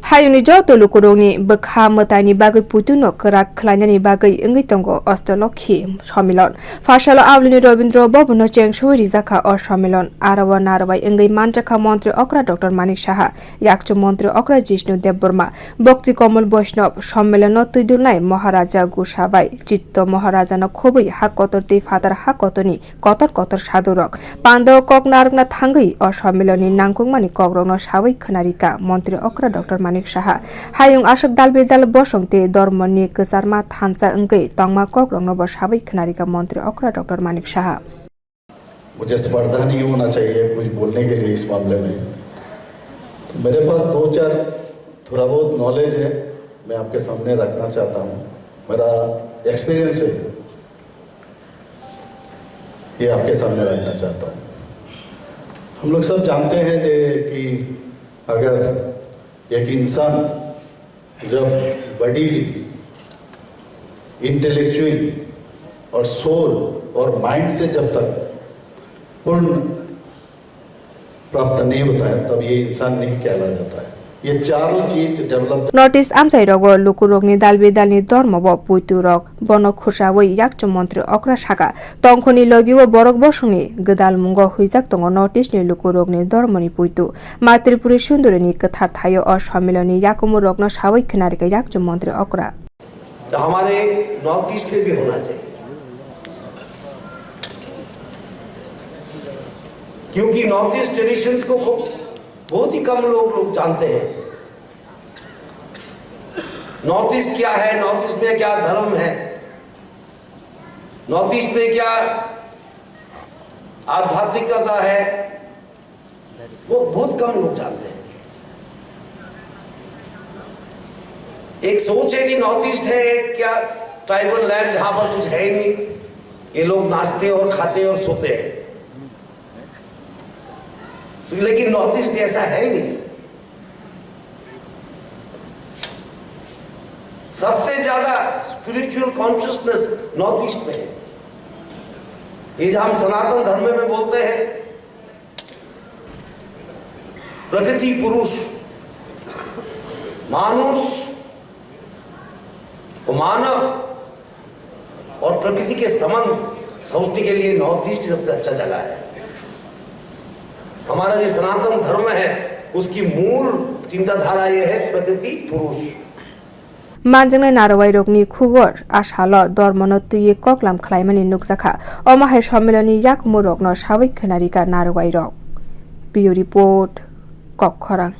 Hayuni joto lukuroni bekha matani bagai putuno kerak kelainani bagai engi tonggo ostoloki Shamilon. Fashalo avlini Robindro Bobuno Cheng Shuri Zaka or Shamilon. Arawa Narawai engi manjaka Montri Okra Dr. Manik Shaha. Yakchu Montri Okra Jishnu Deburma. Bhakti Komal Boishnov Shamilano Tudunai Maharaja Gushabai. Chitto Maharaja no Khobi Hakotorti Father Hakotoni Kotor Shadurok. Pando Kok Nargna Thangi or Shamiloni Nangkungmani Kogrono Shawai Kanarika. Montri Okra Dr. Manik Shaha. Hayung Ashok Dalbejal Bosongte Dormoni Kesarma Thansa Engge Tongma Kokrong no Boshawi Kanarika Montri Okra Dr. Manik Shaha. मुझे स्पर्धा नहीं होना चाहिए कुछ बोलने के लिए इस मामले में। तो मेरे पास दो चार थोड़ा बहुत नॉलेज है, मैं आपके सामने रखना चाहता हूँ। मेरा एक्सपीरियंस है, ये आपके सामने रखना चाहता हूँ। हम लोग सब जानते हैं कि अगर एक इंसान जब बॉडीली, इंटेलेक्चुअली और सोल और माइंड से जब तक पूर्ण प्राप्त नहीं होता है तब ये इंसान नहीं कहला जाता है। ये चारों चीज डेवलप नोटिस आमसाई रोगो लुकुरोगनि दालबेदालनि धर्मबो पुइतुरक बन खुसावै याकचु मन्त्री अक्रा शाखा तंखनि लगिवो बरक बसुनि गदाल मुंगो हुइजाक तंगो नोटिसनि लुकुरोगनि धर्मनि पुइतु मातृपुरी सुन्दरनि कथा थायो और सम्मेलनि याकुमु रोगन सावै खनारिका याकचु मन्त्री अक्रा हमारे नॉर्थ ईस्ट में भी होना चाहिए, क्योंकि नॉर्थ ईस्ट ट्रेडिशंस को बहुत ही कम लोग जानते हैं। नॉर्थ ईस्ट क्या है, नॉर्थ ईस्ट में क्या धर्म है, नॉर्थ ईस्ट में क्या आध्यात्मिकता है, वो बहुत कम लोग जानते हैं। एक सोच है कि नॉर्थ ईस्ट है क्या ट्राइबल लैंड जहां पर कुछ है ही नहीं, ये लोग नाचते और खाते और सोते हैं। तो लेकिन नॉर्थ ईस्ट ऐसा है ही नहीं। सबसे ज्यादा स्पिरिचुअल कॉन्शियसनेस नॉर्थ ईस्ट में है। ये जो हम सनातन धर्म में बोलते हैं प्रकृति पुरुष, मानुष मानव और प्रकृति के संबंध समझने के लिए नॉर्थ ईस्ट सबसे अच्छा जगह है। हमारा जो सनातन धर्म है उसकी मूल चिंताधारा ये है प्रकृति पुरुष। मानजंगना नारवाई रोगनि खुगर आशाल धर्मनो तुये कक्लाम खलाइमानि नुकजाखा अमाहे सम्मेलनि याकमु रोगनो सावै खनारिका नारवाई रोग। Bureau report कक्खरां।